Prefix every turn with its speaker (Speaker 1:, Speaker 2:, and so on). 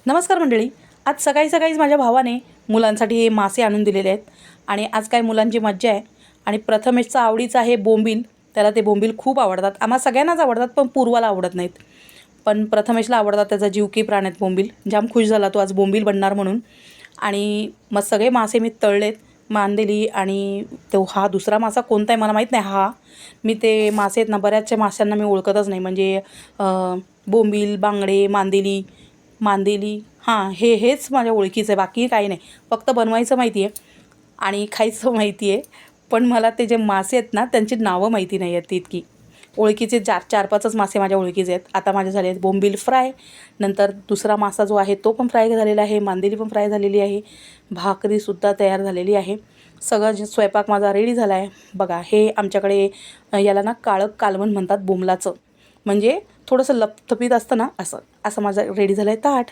Speaker 1: नमस्कार मंडळी. आज सकाळी सकाळीच माझ्या भावाने मुलांसाठी हे मासे आणून दिलेले आहेत आणि आज काय मुलांची मज्जा आहे. आणि प्रथमेशचा आवडीचा आहे बोंबील. त्याला ते बोंबील खूप आवडतात. आम्हा सगळ्यांनाच आवडतात, पण पूर्वाला आवडत नाहीत. पण प्रथमेशला आवडतात. त्याचा जीव की प्राण आहेत बोंबील. जाम खुश झाला तो आज बोंबील बनणार म्हणून. आणि मग सगळे मासे मी तळलेत. मांदेली आणि तो हा दुसरा मासा कोणता आहे मला माहीत नाही. मी ते मासे आहेत ना, बऱ्याचशा माशांना मी ओळखतच नाही. म्हणजे बोंबील, बांगडे, मांदेली हेच माझ्या ओळखीचं आहे. बाकी काही नाही. फक्त बनवायचं माहिती आहे आणि खायचं माहिती आहे. पण मला ते जे मासे आहेत ना, त्यांची नावं माहिती नाही आहेत इतकी. ओळखीचे 4-5च मासे माझ्या ओळखीचे आहेत. आता माझे झाले आहेत बोंबील फ्राय. नंतर दुसरा मासा जो आहे तो पण फ्राय झालेला आहे. मांदेली पण फ्राय झालेली आहे. भाकरीसुद्धा तयार झालेली आहे. सगळं जे स्वयंपाक माझा रेडी झाला आहे. बघा, हे आमच्याकडे याला ना काळं कालवण म्हणतात बोंबलाचं. म्हणजे थोडंसं लपथपीत असतं ना, असं माझं रेडी झालं आहे ताट.